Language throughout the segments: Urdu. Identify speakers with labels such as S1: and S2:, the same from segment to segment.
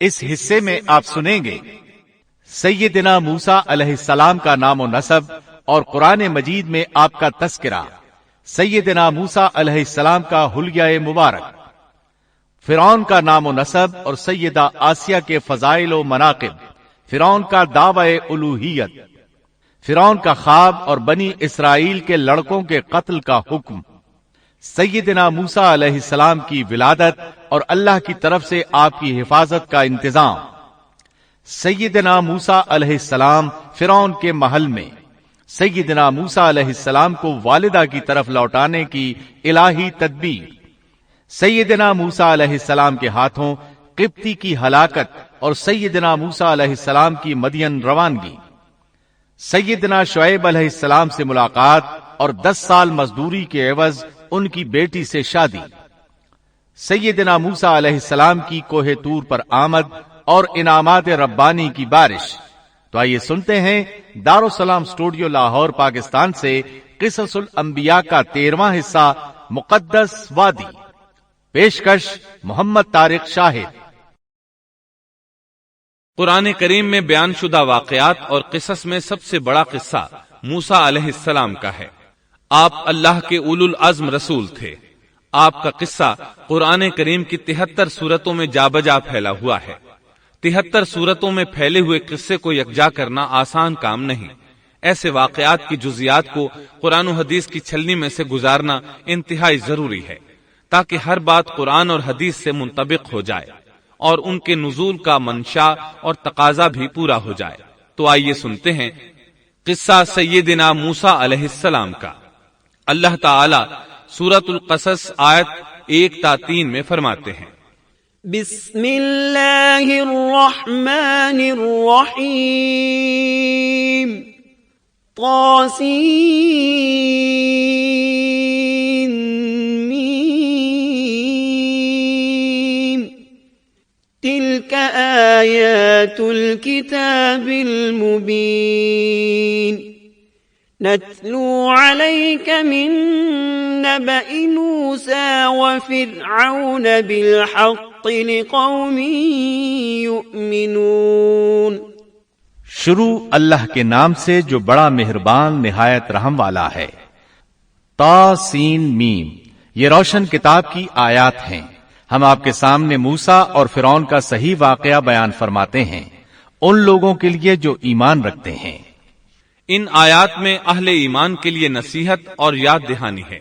S1: اس حصے میں آپ سنیں گے سیدنا موسیٰ علیہ السلام کا نام و نسب اور قرآن مجید میں آپ کا تذکرہ، سیدنا موسیٰ علیہ السلام کا حلیہ مبارک، فرعون کا نام و نسب اور سیدہ آسیہ کے فضائل و مناقب، فرعون کا دعوی الوہیت، فرعون کا خواب اور بنی اسرائیل کے لڑکوں کے قتل کا حکم، سیدنا موسیٰ علیہ السلام کی ولادت اور اللہ کی طرف سے آپ کی حفاظت کا انتظام، سیدنا موسیٰ علیہ السلام فرعون کے محل میں، سیدنا موسیٰ علیہ السلام کو والدہ کی طرف لوٹانے کی الہی تدبیر، سیدنا موسیٰ علیہ السلام کے ہاتھوں قبطی کی ہلاکت اور سیدنا موسیٰ علیہ السلام کی مدین روانگی، سیدنا شعیب علیہ السلام سے ملاقات اور 10 سال مزدوری کے عوض ان کی بیٹی سے شادی، سیدنا موسیٰ علیہ السلام کی کوہ طور پر آمد اور انعامات ربانی کی بارش۔ تو آئیے سنتے ہیں دارالسلام اسٹوڈیو لاہور پاکستان سے قصص الانبیاء کا 13واں حصہ مقدس وادی، پیشکش محمد طارق شاہد۔
S2: قرآن کریم میں بیان شدہ واقعات اور قصص میں سب سے بڑا قصہ موسیٰ علیہ السلام کا ہے۔ آپ اللہ کے اولو العزم رسول تھے۔ آپ کا قصہ قرآن کریم کی 73 سورتوں میں جا بجا پھیلا ہوا ہے۔ 73 سورتوں میں پھیلے ہوئے قصے کو یکجا کرنا آسان کام نہیں۔ ایسے واقعات کی جزیات کو قرآن و حدیث کی چھلنی میں سے گزارنا انتہائی ضروری ہے، تاکہ ہر بات قرآن اور حدیث سے منطبق ہو جائے اور ان کے نزول کا منشا اور تقاضا بھی پورا ہو جائے۔ تو آئیے سنتے ہیں قصہ سیدنا موسیٰ علیہ السلام کا۔ اللہ تعالی سورۃ القصص آیت 1 تا 3 میں فرماتے ہیں،
S3: بسم اللہ الرحمن الرحیم، طاسین میم، تلک آیات الکتاب المبین، نتلو علیک من نبأ موسیٰ وفرعون بالحق لقوم یؤمنون۔
S1: شروع اللہ کے نام سے جو بڑا مہربان نہایت رحم والا ہے۔ تا سین میم، یہ روشن کتاب کی آیات ہیں۔ ہم آپ کے سامنے موسیٰ اور فرعون کا صحیح واقعہ بیان فرماتے ہیں ان لوگوں کے لیے جو ایمان رکھتے ہیں۔
S2: ان آیات میں اہل ایمان کے لیے نصیحت اور یاد دہانی ہے،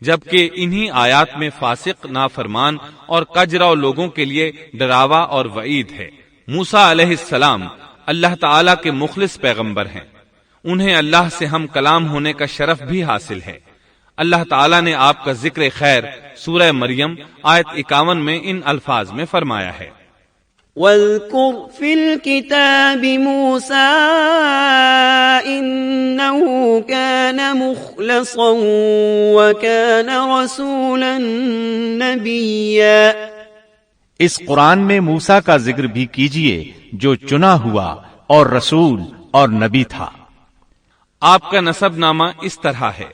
S2: جبکہ انہی آیات میں فاسق، نافرمان اور کجرا لوگوں کے لیے ڈراوا اور وعید ہے۔ موسیٰ علیہ السلام اللہ تعالی کے مخلص پیغمبر ہیں۔ انہیں اللہ سے ہم کلام ہونے کا شرف بھی حاصل ہے۔ اللہ تعالی نے آپ کا ذکر خیر سورہ مریم آیت 51 میں ان الفاظ میں فرمایا ہے،
S3: وَاذْكُرْ فِي الْكِتَابِ مُوسَىٰ إِنَّهُ كَانَ مُخْلَصًا وَكَانَ رَسُولًا نَبِيًّا۔
S1: اس قرآن میں موسیٰ کا ذکر بھی کیجئے جو چنا ہوا اور رسول اور نبی تھا۔
S2: آپ کا نسب نامہ اس طرح ہے،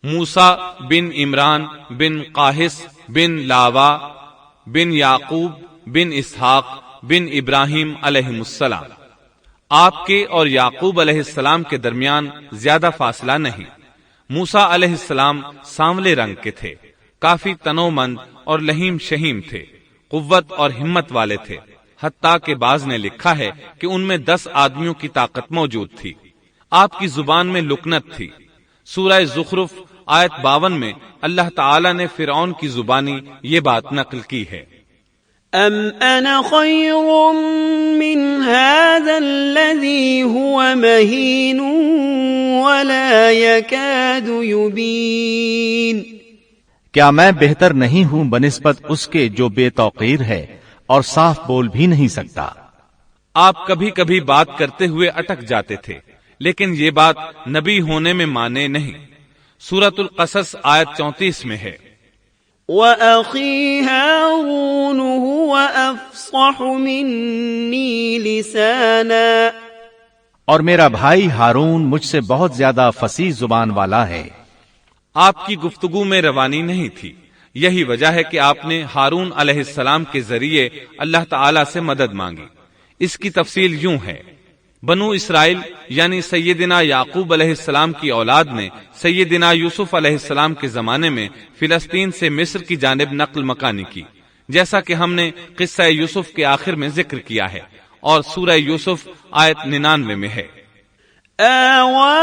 S2: موسیٰ بن عمران بن قاہس بن لاوا بن یعقوب بن اسحاق بن ابراہیم علیہ السلام۔ آپ کے اور یعقوب علیہ السلام کے درمیان زیادہ فاصلہ نہیں۔ موسیٰ علیہ السلام سانولے رنگ کے تھے، کافی تنومند اور لہیم شہیم تھے، قوت اور ہمت والے تھے، حتیٰ کہ بعض نے لکھا ہے کہ ان میں 10 آدمیوں کی طاقت موجود تھی۔ آپ کی زبان میں لکنت تھی۔ سورہ زخرف آیت 52 میں اللہ تعالی نے فرعون کی زبانی یہ بات نقل کی ہے،
S3: ام انا خیر من هذا الذي هو مهین ولا يكاد يبین۔
S1: کیا میں بہتر نہیں ہوں بنسبت اس کے جو بے توقیر ہے اور صاف بول بھی نہیں سکتا۔
S2: آپ کبھی کبھی بات کرتے ہوئے اٹک جاتے تھے، لیکن یہ بات نبی ہونے میں مانے نہیں۔ سورۃ القصص آیت 34 میں ہے،
S3: وَأَخِي هَارُونُ هُوَ أَفْصَحُ مِنِّي لِسَانًا،
S1: اور میرا بھائی ہارون مجھ سے بہت زیادہ فصیح زبان والا ہے۔
S2: آپ کی گفتگو میں روانی نہیں تھی، یہی وجہ ہے کہ آپ نے ہارون علیہ السلام کے ذریعے اللہ تعالی سے مدد مانگی۔ اس کی تفصیل یوں ہے، بنو اسرائیل یعنی سیدنا یعقوب علیہ السلام کی اولاد نے سیدنا یوسف علیہ السلام کے زمانے میں فلسطین سے مصر کی جانب نقل مکانی کی، جیسا کہ ہم نے قصہ یوسف کے آخر میں ذکر کیا ہے، اور سورہ یوسف آیت 99 میں ہے۔
S3: آوى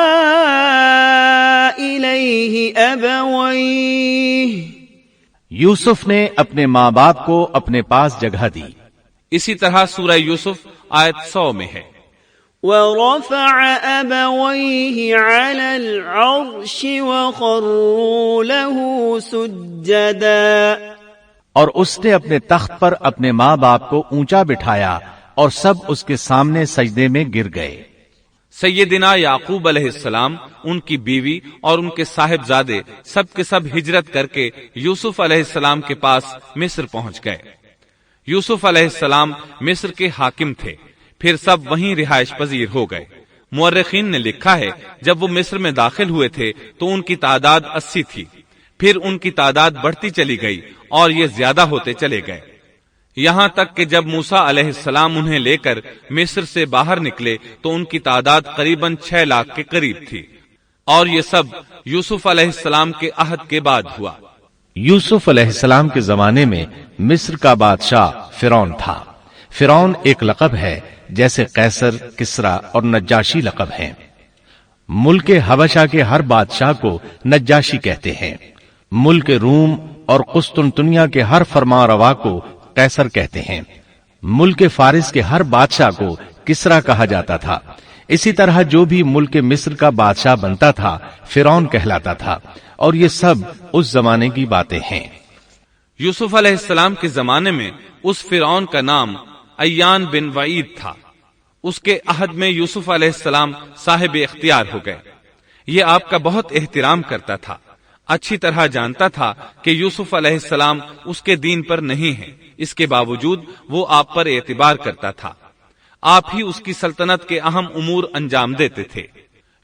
S3: إليه أبويه،
S1: یوسف نے اپنے ماں باپ کو اپنے پاس جگہ دی۔
S2: اسی طرح سورہ یوسف آیت 100 میں ہے۔
S3: ورفع أبويه على العرش وخروا له سجدا،
S1: اور اس نے اپنے تخت پر اپنے ماں باپ کو اونچا بٹھایا اور سب اس کے سامنے سجدے میں گر گئے۔
S2: سیدنا یعقوب علیہ السلام، ان کی بیوی اور ان کے صاحبزادے سب کے سب ہجرت کر کے یوسف علیہ السلام کے پاس مصر پہنچ گئے۔ یوسف علیہ السلام مصر کے حاکم تھے، پھر سب وہیں رہائش پذیر ہو گئے۔ مورخین نے لکھا ہے جب وہ مصر میں داخل ہوئے تھے تو ان کی تعداد 80 تھی، پھر ان کی تعداد بڑھتی چلی گئی اور یہ زیادہ ہوتے چلے گئے، یہاں تک کہ جب موسیٰ علیہ السلام انہیں لے کر مصر سے باہر نکلے تو ان کی تعداد قریباً 6 لاکھ کے قریب تھی، اور یہ سب یوسف علیہ السلام کے عہد کے بعد ہوا۔
S1: یوسف علیہ السلام کے زمانے میں مصر کا بادشاہ فرعون تھا۔ فرعون ایک لقب ہے جیسے قیصر، کسرا اور نجاشی لقب ہیں۔ ملک حبشہ کے ہر بادشاہ کو نجاشی کہتے ہیں۔ ملک روم اور قسطنطنیہ کے ہر فرمان روا کو قیصر کہتے ہیں۔ ملک فارس کے ہر بادشاہ کو کسرا کہا جاتا تھا۔ اسی طرح جو بھی ملک مصر کا بادشاہ بنتا تھا فرعون کہلاتا تھا، اور یہ سب اس زمانے کی باتیں ہیں۔
S2: یوسف علیہ السلام کے زمانے میں اس فرعون کا نام ایان بن وعید تھا۔ اس کے عہد میں یوسف علیہ السلام صاحب اختیار ہو گئے۔ یہ آپ کا بہت احترام کرتا تھا، اچھی طرح جانتا تھا کہ یوسف علیہ السلام اس کے دین پر نہیں ہیں، اس کے باوجود وہ آپ پر اعتبار کرتا تھا۔ آپ ہی اس کی سلطنت کے اہم امور انجام دیتے تھے۔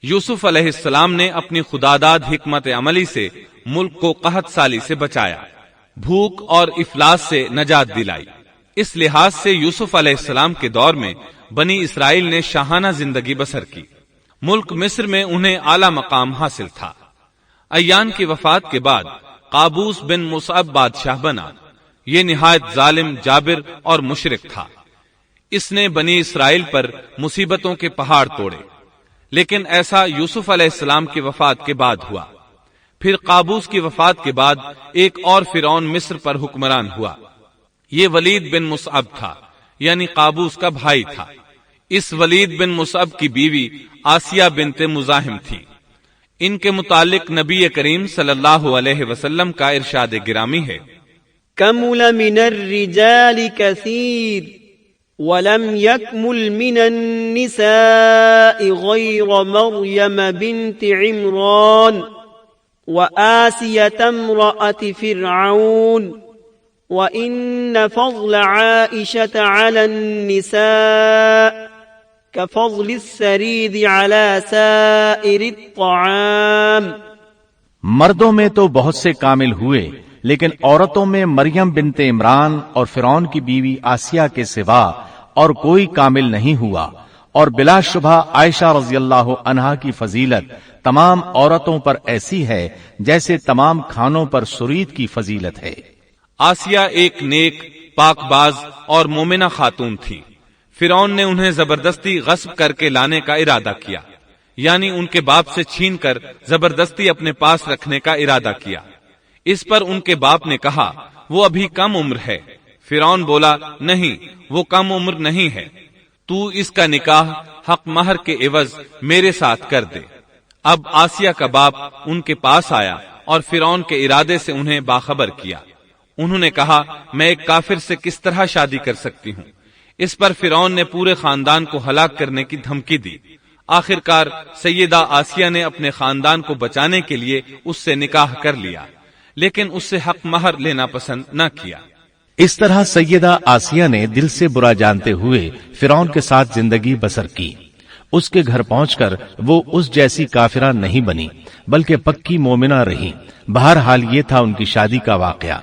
S2: یوسف علیہ السلام نے اپنی خداداد حکمت عملی سے ملک کو قحط سالی سے بچایا، بھوک اور افلاس سے نجات دلائی۔ اس لحاظ سے یوسف علیہ السلام کے دور میں بنی اسرائیل نے شاہانہ زندگی بسر کی۔ ملک مصر میں انہیں اعلی مقام حاصل تھا۔ ایان کی وفات کے بعد قابوس بن مصعب بادشاہ بنا۔ یہ نہایت ظالم، جابر اور مشرک تھا۔ اس نے بنی اسرائیل پر مصیبتوں کے پہاڑ توڑے، لیکن ایسا یوسف علیہ السلام کی وفات کے بعد ہوا۔ پھر قابوس کی وفات کے بعد ایک اور فرعون مصر پر حکمران ہوا۔ یہ ولید بن مصعب تھا، یعنی قابوس کا بھائی تھا۔ اس ولید بن مصعب کی بیوی آسیہ بنت مزاحم تھی۔ ان کے متعلق نبی کریم صلی اللہ علیہ وسلم کا ارشاد گرامی ہے،
S3: كمل من الرجال كثير ولم يكمل من النساء غير مريم بنت عمران وآسية امرأة فرعون وإن فضل عائشة على النساء كفضل السريد على سائر الطعام۔
S1: مردوں میں تو بہت سے کامل ہوئے، لیکن عورتوں میں مریم بنت عمران اور فرعون کی بیوی آسیہ کے سوا اور کوئی کامل نہیں ہوا، اور بلا شبہ عائشہ رضی اللہ عنہا کی فضیلت تمام عورتوں پر ایسی ہے جیسے تمام کھانوں پر سرید کی فضیلت ہے۔
S2: آسیہ ایک نیک، پاک باز اور مومنہ خاتون تھی۔ فرعون نے انہیں زبردستی غصب کر کے لانے کا ارادہ کیا، یعنی ان کے باپ سے چھین کر زبردستی اپنے پاس رکھنے کا ارادہ کیا۔ اس پر ان کے باپ نے کہا وہ ابھی کم عمر ہے۔ فرعون بولا نہیں، وہ کم عمر نہیں ہے، تو اس کا نکاح حق مہر کے عوض میرے ساتھ کر دے۔ اب آسیہ کا باپ ان کے پاس آیا اور فرعون کے ارادے سے انہیں باخبر کیا۔ انہوں نے کہا میں ایک کافر سے کس طرح شادی کر سکتی ہوں؟ اس پر فرعون نے پورے خاندان کو ہلاک کرنے کی دھمکی دی۔ آخرکار سیدہ آسیہ نے اپنے خاندان کو بچانے کے لیے اس سے نکاح کر لیا، لیکن اس سے حق مہر لینا پسند نہ کیا۔
S1: اس طرح سیدہ آسیہ نے دل سے برا جانتے ہوئے فرعون کے ساتھ زندگی بسر کی۔ اس کے گھر پہنچ کر وہ اس جیسی کافرہ نہیں بنی بلکہ پکی مومنہ رہی۔ بہرحال یہ تھا ان کی شادی کا واقعہ۔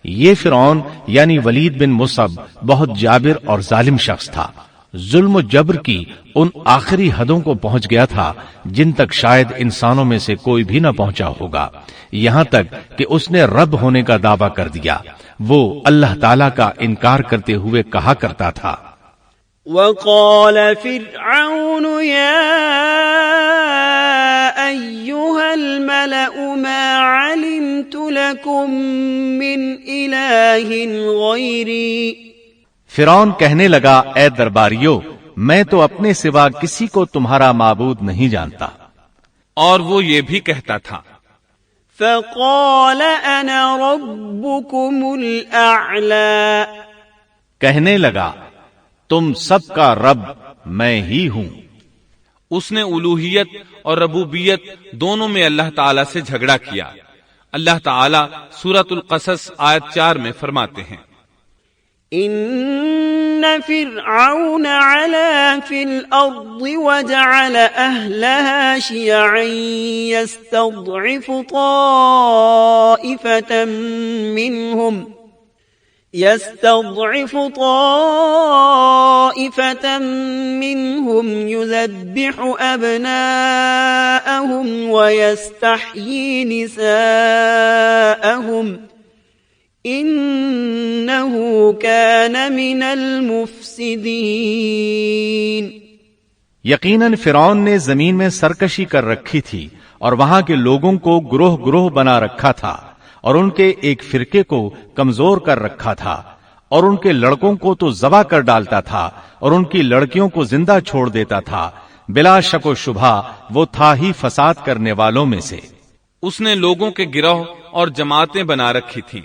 S1: یہ فرعون یعنی ولید بن مصعب بہت جابر اور ظالم شخص تھا۔ ظلم و جبر کی ان آخری حدوں کو پہنچ گیا تھا جن تک شاید انسانوں میں سے کوئی بھی نہ پہنچا ہوگا، یہاں تک کہ اس نے رب ہونے کا دعویٰ کر دیا۔ وہ اللہ تعالیٰ کا انکار کرتے ہوئے کہا کرتا تھا،
S3: وقال فرعون يا أيها الملأ ما علمت لكم من إله غيري۔
S1: فرعون کہنے لگا، اے درباریو، میں تو اپنے سوا کسی کو تمہارا معبود نہیں جانتا۔
S2: اور وہ یہ بھی کہتا تھا،
S3: فقال أنا ربكم الأعلى۔
S1: کہنے لگا، تم سب کا رب میں ہی ہوں۔
S2: اس نے الوہیت اور ربوبیت دونوں میں اللہ تعالیٰ سے جھگڑا کیا۔ اللہ تعالیٰ سورۃ القصص آیت 4 میں فرماتے ہیں،
S3: ان فرعون علا فی الارض وجعل اہلها شیعا يستضعف طائفة منهم يذبح أبناءهم ويستحيي نساءهم إنه كان من المفسدين۔
S1: یقیناً فرعون نے زمین میں سرکشی کر رکھی تھی اور وہاں کے لوگوں کو گروہ گروہ بنا رکھا تھا اور ان کے ایک فرقے کو کمزور کر رکھا تھا اور ان کے لڑکوں کو تو ذبح کر ڈالتا تھا اور ان کی لڑکیوں کو زندہ چھوڑ دیتا تھا۔ بلا شک و شبہ وہ تھا ہی فساد کرنے والوں میں سے۔
S2: اس نے لوگوں کے گروہ اور جماعتیں بنا رکھی تھی۔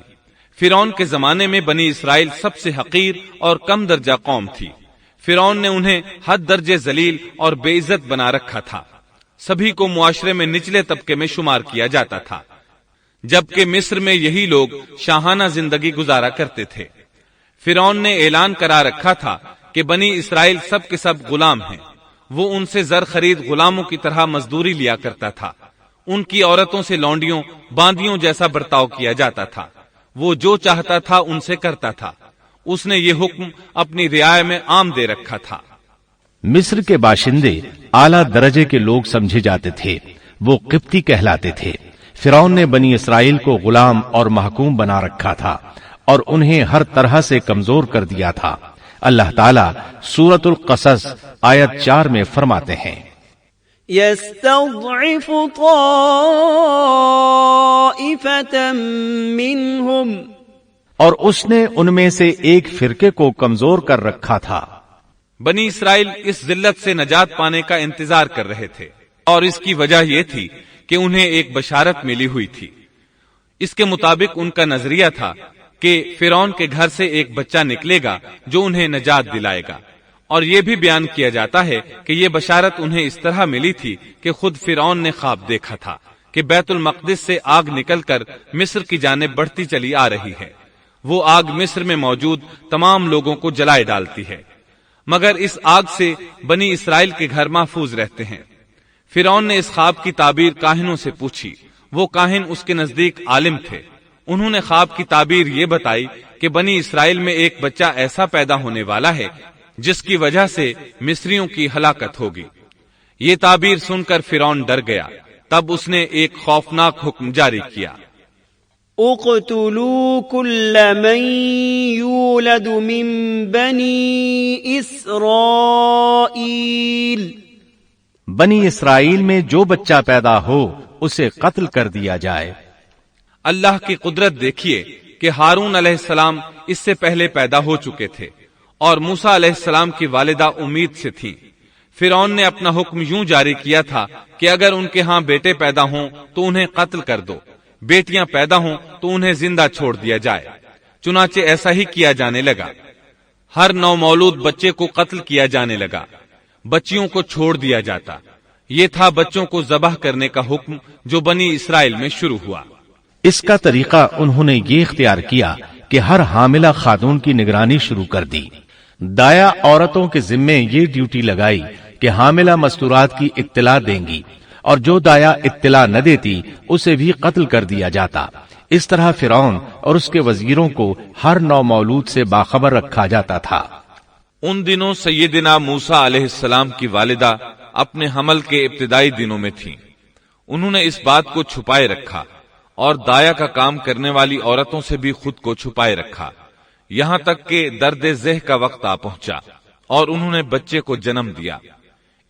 S2: فرعون کے زمانے میں بنی اسرائیل سب سے حقیر اور کم درجہ قوم تھی۔ فرعون نے انہیں حد درجے ذلیل اور بے عزت بنا رکھا تھا۔ سبھی کو معاشرے میں نچلے طبقے میں شمار کیا جاتا تھا، جبکہ مصر میں یہی لوگ شاہانہ زندگی گزارا کرتے تھے۔ فرعون نے اعلان کرا رکھا تھا کہ بنی اسرائیل سب کے سب غلام ہیں۔ وہ ان سے زر خرید غلاموں کی طرح مزدوری لیا کرتا تھا۔ ان کی عورتوں سے لونڈیوں باندیوں جیسا برتاؤ کیا جاتا تھا۔ وہ جو چاہتا تھا ان سے کرتا تھا۔ اس نے یہ حکم اپنی رعایا میں عام دے رکھا تھا۔
S1: مصر کے باشندے اعلیٰ درجے کے لوگ سمجھے جاتے تھے، وہ قبطی کہلاتے تھے۔ فرعون نے بنی اسرائیل کو غلام اور محکوم بنا رکھا تھا اور انہیں ہر طرح سے کمزور کر دیا تھا۔ اللہ تعالیٰ سورۃ القصص آیت 4 میں فرماتے ہیں،
S3: يستضعف طائفة منهم،
S1: اور اس نے ان میں سے ایک فرقے کو کمزور کر رکھا تھا۔
S2: بنی اسرائیل اس ذلت سے نجات پانے کا انتظار کر رہے تھے، اور اس کی وجہ یہ تھی کہ انہیں ایک بشارت ملی ہوئی تھی۔ اس کے مطابق ان کا نظریہ تھا کہ فرعون کے گھر سے ایک بچہ نکلے گا جو انہیں نجات دلائے گا، اور یہ بھی بیان کیا جاتا ہے کہ یہ بشارت انہیں اس طرح ملی تھی کہ خود فرعون نے خواب دیکھا تھا کہ بیت المقدس سے آگ نکل کر مصر کی جانب بڑھتی چلی آ رہی ہے۔ وہ آگ مصر میں موجود تمام لوگوں کو جلائے ڈالتی ہے، مگر اس آگ سے بنی اسرائیل کے گھر محفوظ رہتے ہیں۔ فرعون نے اس خواب کی تعبیر کاہنوں سے پوچھی۔ وہ کاہن اس کے نزدیک عالم تھے۔ انہوں نے خواب کی تعبیر یہ بتائی کہ بنی اسرائیل میں ایک بچہ ایسا پیدا ہونے والا ہے جس کی وجہ سے مصریوں کی ہلاکت ہوگی۔ یہ تعبیر سن کر فرعون ڈر گیا۔ تب اس نے ایک خوفناک حکم جاری کیا،
S3: اقتلوا كل من يولد من بني اسرائیل،
S1: بنی اسرائیل میں جو بچہ پیدا ہو اسے قتل کر دیا جائے۔
S2: اللہ کی قدرت دیکھیے کہ ہارون علیہ السلام اس سے پہلے پیدا ہو چکے تھے اور موسیٰ علیہ السلام کی والدہ امید سے تھیں۔ فرعون نے اپنا حکم یوں جاری کیا تھا کہ اگر ان کے ہاں بیٹے پیدا ہوں تو انہیں قتل کر دو، بیٹیاں پیدا ہوں تو انہیں زندہ چھوڑ دیا جائے۔ چنانچہ ایسا ہی کیا جانے لگا۔ ہر نومولود بچے کو قتل کیا جانے لگا، بچیوں کو چھوڑ دیا جاتا۔ یہ تھا بچوں کو ذبح کرنے کا حکم جو بنی اسرائیل میں شروع ہوا۔
S1: اس کا طریقہ انہوں نے یہ اختیار کیا کہ ہر حاملہ خاتون کی نگرانی شروع کر دی۔ دایا عورتوں کے ذمے یہ ڈیوٹی لگائی کہ حاملہ مستورات کی اطلاع دیں گی، اور جو دایا اطلاع نہ دیتی اسے بھی قتل کر دیا جاتا۔ اس طرح فرعون اور اس کے وزیروں کو ہر نو مولود سے باخبر رکھا جاتا تھا۔
S2: ان دنوں سیدنا موسیٰ علیہ السلام کی والدہ اپنے حمل کے ابتدائی دنوں میں تھیں۔ انہوں نے اس بات کو چھپائے رکھا اور دایا کا کام کرنے والی عورتوں سے بھی خود کو چھپائے رکھا، یہاں تک کہ درد ذہ کا وقت آ پہنچا اور انہوں نے بچے کو جنم دیا۔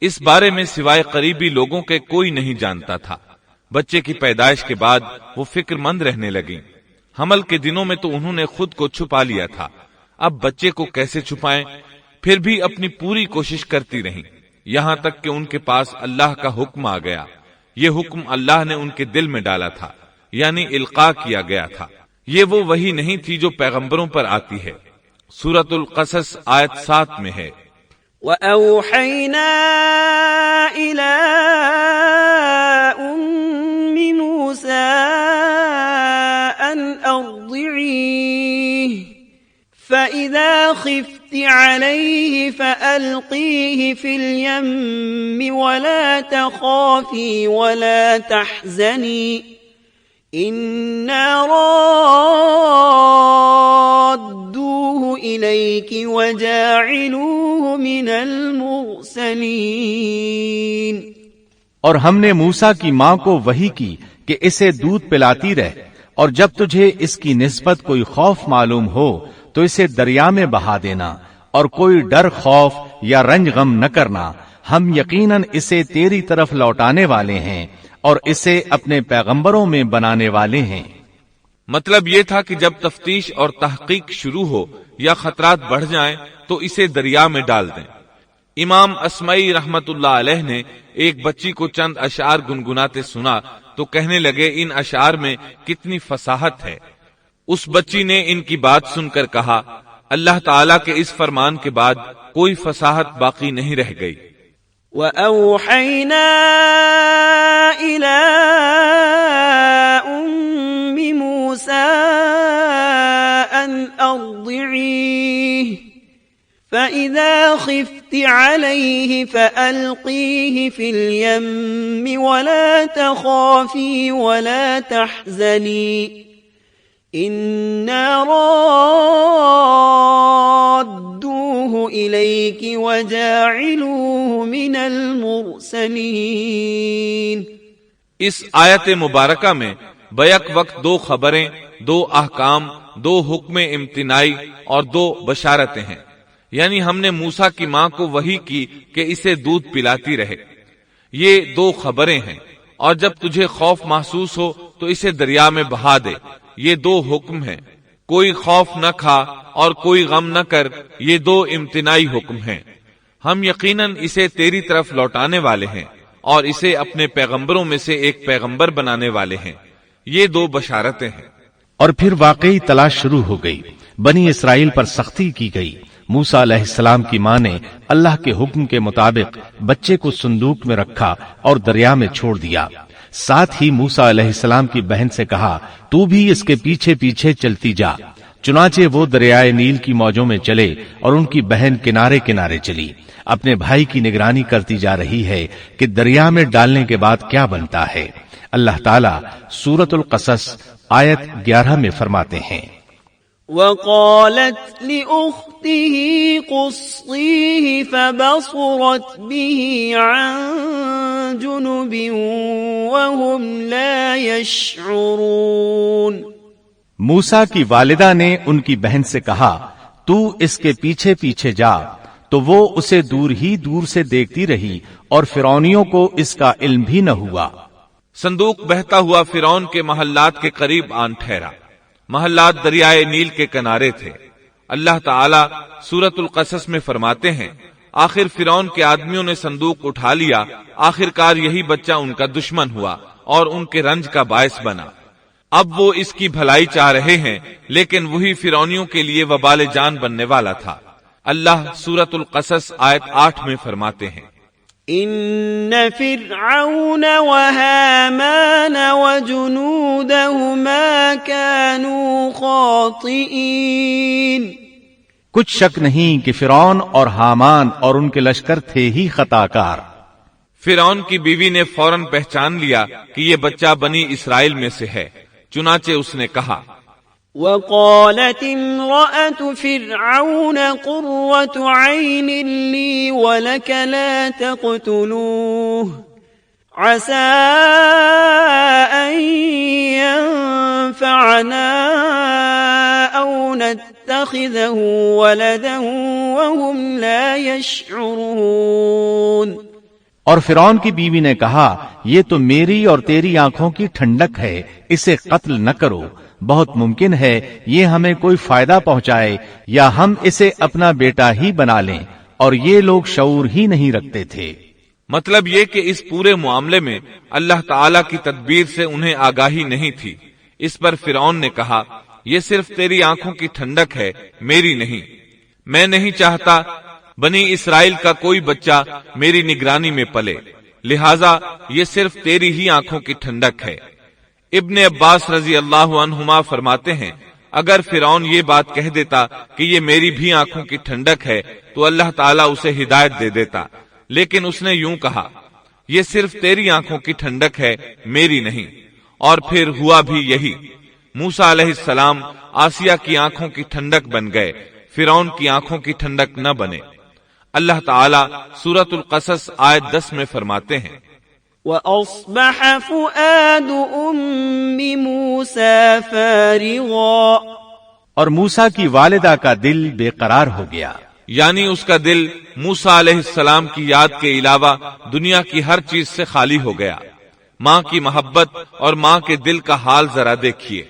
S2: اس بارے میں سوائے قریبی لوگوں کے کوئی نہیں جانتا تھا۔ بچے کی پیدائش کے بعد وہ فکر مند رہنے لگیں۔ حمل کے دنوں میں تو انہوں نے خود کو چھپا لیا تھا، اب بچے کو کیسے چھپائیں؟ پھر بھی اپنی پوری کوشش کرتی رہیں، یہاں تک کہ ان کے پاس اللہ کا حکم آ گیا۔ یہ حکم اللہ نے ان کے دل میں ڈالا تھا، یعنی القاء کیا گیا تھا۔ یہ وہ وحی نہیں تھی جو پیغمبروں پر آتی ہے۔ سورۃ القصص آیت 7 میں ہے،
S3: وَأَوْحَيْنَا إِلَىٰ أُمِّ مُوسَىٰ أَنْ أَرْضِعِيهِ فَإِذَا خِفْتِ عَلَيْهِ فَأَلْقِيهِ فِي الْيَمِّ وَلَا تَخَافِي وَلَا تَحْزَنِي إِنَّا رَادُّوهُ إِلَيْكِ وَجَاعِلُوهُ مِنَ الْمُرْسَلِينَ۔
S1: اور ہم نے موسیٰ کی ماں کو وحی کی کہ اسے دودھ پلاتی رہ، اور جب تجھے اس کی نسبت کوئی خوف معلوم ہو تو اسے دریا میں بہا دینا، اور کوئی ڈر خوف یا رنج غم نہ کرنا، ہم یقیناً اسے تیری طرف لوٹانے والے ہیں اور اسے اپنے پیغمبروں میں بنانے والے ہیں۔
S2: مطلب یہ تھا کہ جب تفتیش اور تحقیق شروع ہو یا خطرات بڑھ جائیں تو اسے دریا میں ڈال دیں۔ امام اسمعی رحمت اللہ علیہ نے ایک بچی کو چند اشعار گنگناتے سنا تو کہنے لگے ان اشعار میں کتنی فصاحت ہے۔ اس بچی نے ان کی بات سن کر کہا، اللہ تعالیٰ کے اس فرمان کے بعد کوئی فصاحت باقی نہیں رہ گئی۔
S3: وَأَوْحَيْنَا إِلَىٰ أُمِّ مُوسَىٰ أَنْ أَرْضِعِيهِ فَإِذَا خِفْتِ عَلَيْهِ فَأَلْقِيهِ فِي الْيَمِّ وَلَا تَخَافِي وَلَا تَحْزَنِي إِنَّا رَادُّوهُ إِلَيْكِ وَجَاعِلُوهُ مِنَ الْمُرْسَلِينَ۔
S2: اس آیت مبارکہ میں بیک وقت دو خبریں، دو احکام، دو حکم امتناعی اور دو بشارتیں ہیں، یعنی ہم نے موسیٰ کی ماں کو وحی کی کہ اسے دودھ پلاتی رہے، یہ دو خبریں ہیں، اور جب تجھے خوف محسوس ہو تو اسے دریا میں بہا دے، یہ دو حکم ہیں۔ کوئی خوف نہ کھا اور کوئی غم نہ کر، یہ دو امتناعی حکم ہیں۔ ہم یقیناً اسے تیری طرف لوٹانے والے ہیں اور اسے اپنے پیغمبروں میں سے ایک پیغمبر بنانے والے ہیں، یہ دو بشارتیں ہیں۔
S1: اور پھر واقعی تلاش شروع ہو گئی، بنی اسرائیل پر سختی کی گئی۔ موسیٰ علیہ السلام کی ماں نے اللہ کے حکم کے مطابق بچے کو صندوق میں رکھا اور دریا میں چھوڑ دیا۔ ساتھ ہی موسیٰ علیہ السلام کی بہن سے کہا، تو بھی اس کے پیچھے پیچھے چلتی جا۔ چنانچہ وہ دریائے نیل کی موجوں میں چلے اور ان کی بہن کنارے کنارے چلی، اپنے بھائی کی نگرانی کرتی جا رہی ہے کہ دریا میں ڈالنے کے بعد کیا بنتا ہے۔ اللہ تعالیٰ سورۃ القصص آیت 11 میں فرماتے ہیں،
S3: وَقَالَتْ لِأُخْتِهِ قُصِّيهِ فَبَصُرَتْ بِهِ عَن جُنُبٍ وَهُمْ لَا يَشْعُرُونَ۔
S1: موسیٰ کی والدہ نے ان کی بہن سے کہا، تو اس کے پیچھے پیچھے جا، تو وہ اسے دور ہی دور سے دیکھتی رہی اور فرعونیوں کو اس کا علم بھی نہ ہوا۔
S2: صندوق بہتا ہوا فرعون کے محلات کے قریب آن ٹھہرا۔ محلات دریائے نیل کے کنارے تھے۔ اللہ تعالی سورۃ القصص میں فرماتے ہیں، آخر فرعون کے آدمیوں نے صندوق اٹھا لیا، آخرکار یہی بچہ ان کا دشمن ہوا اور ان کے رنج کا باعث بنا۔ اب وہ اس کی بھلائی چاہ رہے ہیں، لیکن وہی فرعونیوں کے لیے وبال جان بننے والا تھا۔ اللہ سورۃ القصص آیت 8 میں فرماتے ہیں،
S3: إن فرعون وهامان وجنودهما كانوا خاطئين
S1: کچھ شک نہیں کہ فرعون اور حامان اور ان کے لشکر تھے ہی خطا کار۔
S2: فرعون کی بیوی نے فوراً پہچان لیا کہ یہ بچہ بنی اسرائیل میں سے ہے، چنانچہ اس نے کہا،
S3: وقالت امرأة فرعون قرة عين لي ولك لا تقتلوه عسى أن ينفعنا أو نتخذه ولدا وهم لا يشعرون۔
S1: اور فرعون کی بیوی نے کہا، یہ تو میری اور تیری آنکھوں کی ٹھنڈک ہے، اسے قتل نہ کرو، بہت ممکن ہے یہ ہمیں کوئی فائدہ پہنچائے یا ہم اسے اپنا بیٹا ہی بنا لیں، اور یہ لوگ شعور ہی نہیں رکھتے تھے۔
S2: مطلب یہ کہ اس پورے معاملے میں اللہ تعالی کی تدبیر سے انہیں آگاہی نہیں تھی۔ اس پر فرعون نے کہا، یہ صرف تیری آنکھوں کی ٹھنڈک ہے، میری نہیں۔ میں نہیں چاہتا بنی اسرائیل کا کوئی بچہ میری نگرانی میں پلے، لہذا یہ صرف تیری ہی آنکھوں کی ٹھنڈک ہے۔ ابن عباس رضی اللہ عنہما فرماتے ہیں، اگر فرعون یہ بات کہہ دیتا کہ یہ میری بھی آنکھوں کی ٹھنڈک ہے تو اللہ تعالیٰ اسے ہدایت دے دیتا، لیکن اس نے یوں کہا، یہ صرف تیری آنکھوں کی ٹھنڈک ہے، میری نہیں۔ اور پھر ہوا بھی یہی، موسیٰ علیہ السلام آسیہ کی آنکھوں کی ٹھنڈک بن گئے، فرعون کی آنکھوں کی ٹھنڈک نہ بنے۔ اللہ تعالیٰ سورۃ القصص آیت 10 میں فرماتے ہیں،
S3: وَأَصْبَحَ فُؤَادُ أُمِّ مُوسَى فَارِغًا،
S1: اور موسیٰ کی والدہ کا دل بے قرار ہو گیا،
S2: یعنی اس کا دل موسیٰ علیہ السلام کی یاد کے علاوہ دنیا کی ہر چیز سے خالی ہو گیا۔ ماں کی محبت اور ماں کے دل کا حال ذرا دیکھیے،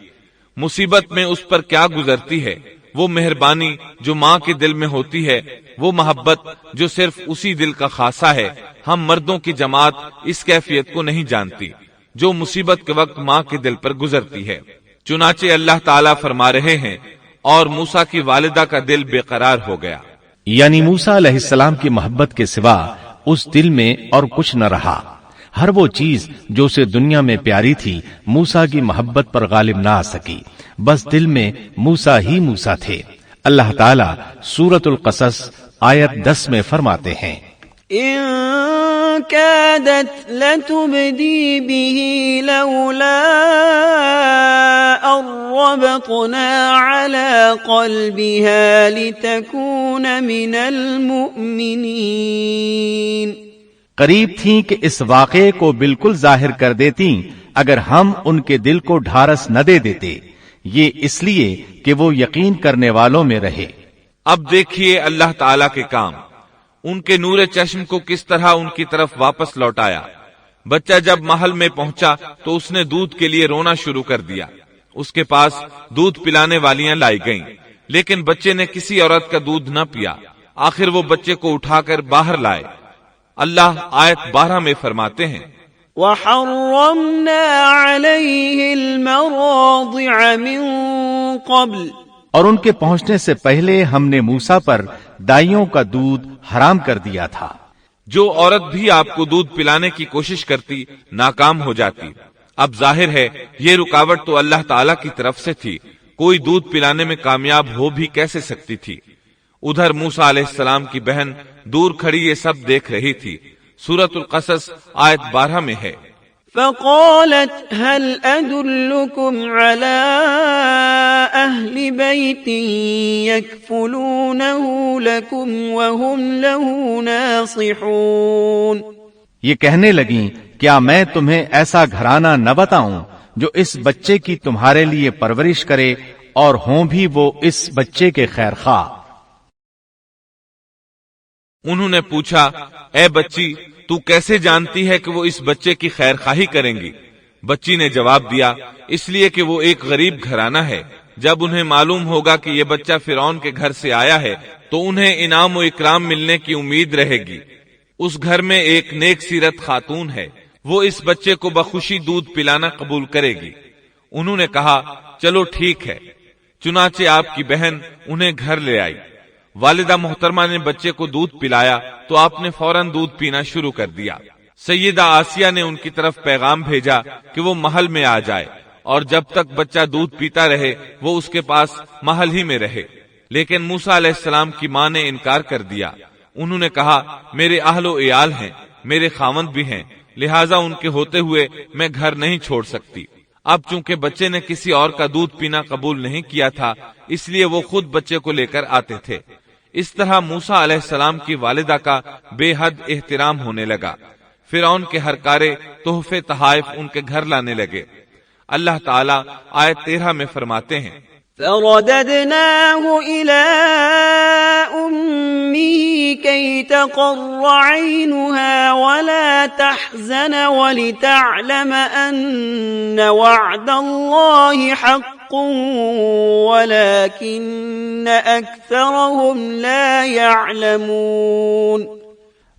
S2: مصیبت میں اس پر کیا گزرتی ہے۔ وہ مہربانی جو ماں کے دل میں ہوتی ہے، وہ محبت جو صرف اسی دل کا خاصہ ہے، ہم مردوں کی جماعت اس کیفیت کو نہیں جانتی جو مصیبت کے وقت ماں کے دل پر گزرتی ہے۔ چنانچہ اللہ تعالیٰ فرما رہے ہیں، اور موسیٰ کی والدہ کا دل بے قرار ہو گیا،
S1: یعنی موسیٰ علیہ السلام کی محبت کے سوا اس دل میں اور کچھ نہ رہا۔ ہر وہ چیز جو اسے دنیا میں پیاری تھی موسیٰ کی محبت پر غالب نہ آ سکی، بس دل میں موسیٰ ہی موسیٰ تھے۔ اللہ تعالیٰ سورۃ القصص آیت 10 میں فرماتے ہیں،
S3: إن كادت لتبدي به لولا أن ربطنا على قلبها لتكون من المؤمنين۔
S1: قریب تھیں کہ اس واقعے کو بالکل ظاہر کر دیتی اگر ہم ان کے دل کو ڈھارس نہ دے دیتے، یہ اس لیے کہ وہ یقین کرنے والوں میں رہے۔
S2: اب دیکھیے اللہ تعالیٰ کے کام، ان کے نور چشم کو کس طرح ان کی طرف واپس لوٹایا۔ بچہ جب محل میں پہنچا تو اس نے دودھ کے لیے رونا شروع کر دیا۔ اس کے پاس دودھ پلانے والیاں لائی گئیں، لیکن بچے نے کسی عورت کا دودھ نہ پیا۔ آخر وہ بچے کو اٹھا کر باہر لائے۔ اللہ آیت 12 میں فرماتے ہیں،
S3: وَحَرَّمْنَا عَلَيْهِ الْمَرَاضِعَ مِن قَبْلِ،
S1: اور ان کے پہنچنے سے پہلے ہم نے موسیٰ پر دائیوں کا دودھ حرام کر دیا تھا۔
S2: جو عورت بھی آپ کو دودھ پلانے کی کوشش کرتی ناکام ہو جاتی۔ اب ظاہر ہے یہ رکاوٹ تو اللہ تعالیٰ کی طرف سے تھی، کوئی دودھ پلانے میں کامیاب ہو بھی کیسے سکتی تھی۔ ادھر موسیٰ علیہ السلام کی بہن دور کھڑی یہ سب دیکھ رہی تھی۔ سورۃ القصص آیت 12 میں ہے،
S3: فقالت هل أدلكم على أهل بيت يكفلونه لكم وهم له ناصحون۔
S1: یہ کہنے لگیں، کیا میں تمہیں ایسا گھرانہ نہ بتاؤں جو اس بچے کی تمہارے لیے پرورش کرے اور ہوں بھی وہ اس بچے کے خیر خواہ۔
S2: انہوں نے پوچھا، اے بچی، تو کیسے جانتی ہے کہ وہ اس بچے کی خیر خواہی کریں گی؟ بچی نے جواب دیا، اس لیے کہ وہ ایک غریب گھرانہ ہے۔ جب انہیں معلوم ہوگا کہ یہ بچہ فرعون کے گھر سے آیا ہے تو انہیں انعام و اکرام ملنے کی امید رہے گی۔ اس گھر میں ایک نیک سیرت خاتون ہے، وہ اس بچے کو بخوشی دودھ پلانا قبول کرے گی۔ انہوں نے کہا، چلو ٹھیک ہے۔ چنانچہ آپ کی بہن انہیں گھر لے آئی۔ والدہ محترمہ نے بچے کو دودھ پلایا تو آپ نے فوراً دودھ پینا شروع کر دیا۔ سیدہ آسیہ نے ان کی طرف پیغام بھیجا کہ وہ محل میں آ جائے اور جب تک بچہ دودھ پیتا رہے وہ اس کے پاس محل ہی میں رہے۔ لیکن موسیٰ علیہ السلام کی ماں نے انکار کر دیا۔ انہوں نے کہا میرے اہل و عیال ہیں، میرے خاوند بھی ہیں، لہٰذا ان کے ہوتے ہوئے میں گھر نہیں چھوڑ سکتی۔ اب چونکہ بچے نے کسی اور کا دودھ پینا قبول نہیں کیا تھا، اس لیے وہ خود بچے کو لے کر آتے تھے۔ اس طرح موسیٰ علیہ السلام کی والدہ کا بے حد احترام ہونے لگا۔ فرعون کے ہر کارے تحفے تحائف ان کے گھر لانے لگے۔ اللہ تعالیٰ آیت 13 میں فرماتے ہیں
S3: فرددناه إلى أمه كي تقر عينها ولا تحزن ولتعلم أن وعد الله حق ولكن أكثرهم لا يعلمون۔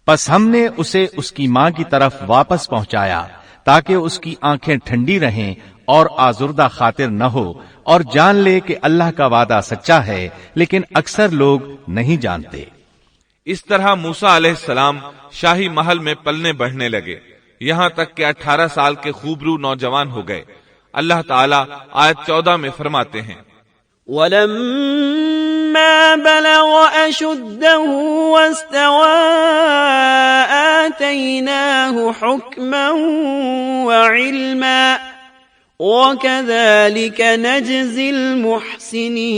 S1: پس ہم نے اسے اس کی ماں کی طرف واپس پہنچایا تاکہ اس کی آنکھیں ٹھنڈی رہیں اور آزردہ خاطر نہ ہو، اور جان لے کہ اللہ کا وعدہ سچا ہے، لیکن اکثر لوگ نہیں جانتے۔
S2: اس طرح موسیٰ علیہ السلام شاہی محل میں پلنے بڑھنے لگے، یہاں تک کہ 18 سال کے خوبرو نوجوان ہو گئے۔ اللہ تعالیٰ آیت 14 میں فرماتے ہیں
S3: وَلَمَّا بَلَغَ أَشُدَّهُ وَاسْتَوَىٰ آتَيْنَاهُ حُكْمًا وَعِلْمًا وَكَذَلِكَ نَجْزِي الْمُحْسِنِينَ۔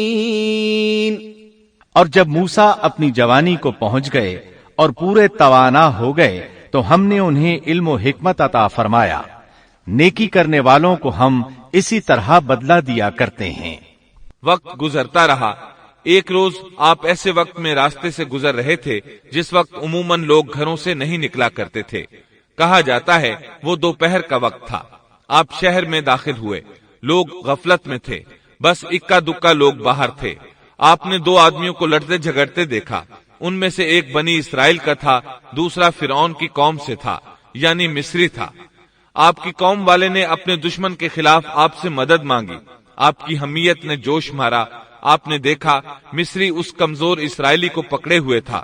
S1: اور جب موسیٰ اپنی جوانی کو پہنچ گئے اور پورے توانا ہو گئے تو ہم نے انہیں علم و حکمت عطا فرمایا، نیکی کرنے والوں کو ہم اسی طرح بدلہ دیا کرتے ہیں۔
S2: وقت گزرتا رہا۔ ایک روز آپ ایسے وقت میں راستے سے گزر رہے تھے جس وقت عموماً لوگ گھروں سے نہیں نکلا کرتے تھے۔ کہا جاتا ہے وہ دوپہر کا وقت تھا۔ آپ شہر میں داخل ہوئے، لوگ غفلت میں تھے، بس اکا دکا لوگ باہر تھے۔ آپ نے 2 آدمیوں کو لڑتے جھگڑتے دیکھا، ان میں سے ایک بنی اسرائیل کا تھا، دوسرا فرعون کی قوم سے تھا، یعنی مصری تھا۔ آپ کی قوم والے نے اپنے دشمن کے خلاف آپ سے مدد مانگی، آپ کی حمیت نے جوش مارا۔ آپ نے دیکھا مصری اس کمزور اسرائیلی کو پکڑے ہوئے تھا،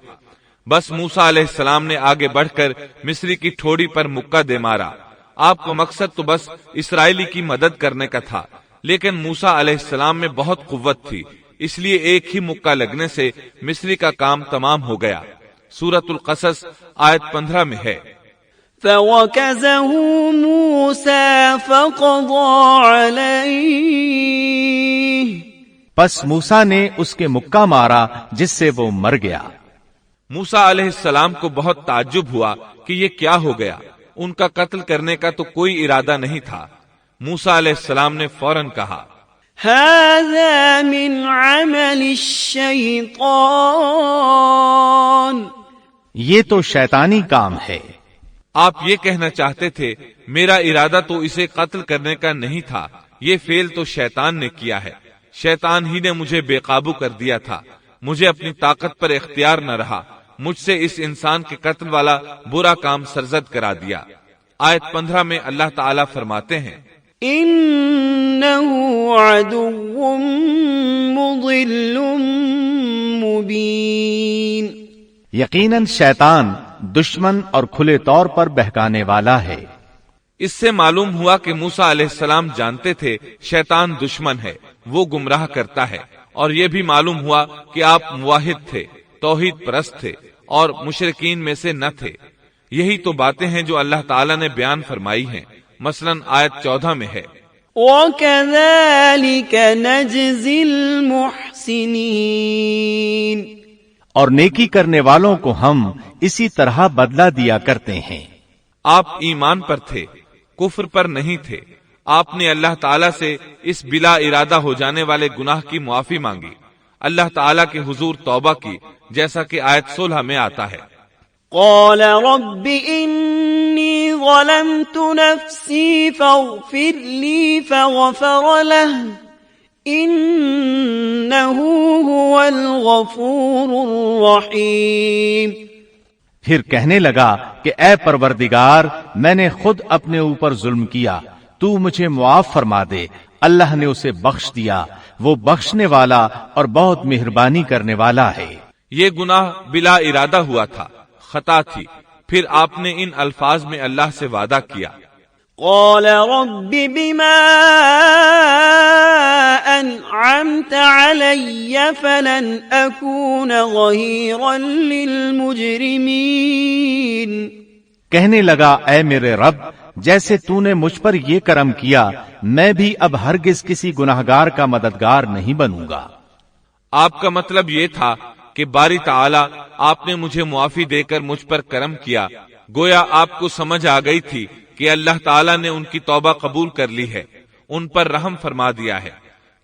S2: بس موسیٰ علیہ السلام نے آگے بڑھ کر مصری کی ٹھوڑی پر مکہ دے مارا۔ آپ کا مقصد تو بس اسرائیلی کی مدد کرنے کا تھا، لیکن موسیٰ علیہ السلام میں بہت قوت تھی، اس لیے ایک ہی مکہ لگنے سے مصری کا کام تمام ہو گیا۔ سورۃ القصص آیت 15 میں ہے
S3: فَوَكَزَهُ مُوسَى فَقَضَى عَلَيْهِ،
S1: پس موسیٰ نے اس کے مکہ مارا جس سے وہ مر گیا۔
S2: موسیٰ علیہ السلام کو بہت تعجب ہوا کہ یہ کیا ہو گیا، ان کا قتل کرنے کا تو کوئی ارادہ نہیں تھا۔ موسیٰ علیہ السلام نے فوراً کہا
S3: هَذَا مِنْ عَمَلِ الشَّيْطَانِ،
S1: یہ تو شیطانی کام ہے۔
S2: آپ یہ کہنا چاہتے تھے میرا ارادہ تو اسے قتل کرنے کا نہیں تھا، یہ فعل تو شیطان نے کیا ہے، شیطان ہی نے مجھے بے قابو کر دیا تھا، مجھے اپنی طاقت پر اختیار نہ رہا، مجھ سے اس انسان کے قتل والا برا کام سرزد کرا دیا۔ آیت 15 میں اللہ تعالیٰ فرماتے ہیں
S3: إِنَّهُ عَدُوٌّ مُضِلٌّ مُبِينٌ،
S1: یقیناً شیطان دشمن اور کھلے طور پر بہکانے والا ہے۔
S2: اس سے معلوم ہوا کہ موسیٰ علیہ السلام جانتے تھے شیطان دشمن ہے، وہ گمراہ کرتا ہے، اور یہ بھی معلوم ہوا کہ آپ موحد تھے، توحید پرست تھے اور مشرکین میں سے نہ تھے۔ یہی تو باتیں ہیں جو اللہ تعالیٰ نے بیان فرمائی ہیں، مثلا آیت 14 میں ہے
S3: وَكَذَلِكَ نَجْزِي الْمُحْسِنِينَ،
S1: اور نیکی کرنے والوں کو ہم اسی طرح بدلہ دیا کرتے ہیں۔
S2: آپ ایمان پر تھے، کفر پر نہیں تھے۔ آپ نے اللہ تعالیٰ سے اس بلا ارادہ ہو جانے والے گناہ کی معافی مانگی، اللہ تعالیٰ کے حضور توبہ کی، جیسا کہ آیت 16 میں آتا ہے
S3: قال رب إني ظلمت نفسي فاغفر لي فغفر له إنه هو الغفور الرحيم۔
S1: پھر کہنے لگا کہ اے پروردگار، میں نے خود اپنے اوپر ظلم کیا، تو مجھے معاف فرما دے۔ اللہ نے اسے بخش دیا، وہ بخشنے والا اور بہت مہربانی کرنے والا ہے۔
S2: یہ گناہ بلا ارادہ ہوا تھا، خطا تھی۔ پھر آپ نے ان الفاظ میں اللہ سے وعدہ کیا
S3: قال رب بما أنعمت علي فلن أكون ظهيرا للمجرمين۔
S1: کہنے لگا اے میرے رب، جیسے تو نے مجھ پر یہ کرم کیا، میں بھی اب ہرگز کسی گناہگار کا مددگار نہیں بنوں گا۔
S2: آپ کا مطلب یہ تھا کہ باری تعالی آپ نے مجھے معافی دے کر مجھ پر کرم کیا، گویا آپ کو سمجھ آ گئی تھی کہ اللہ تعالیٰ نے ان کی توبہ قبول کر لی ہے، ان پر رحم فرما دیا ہے،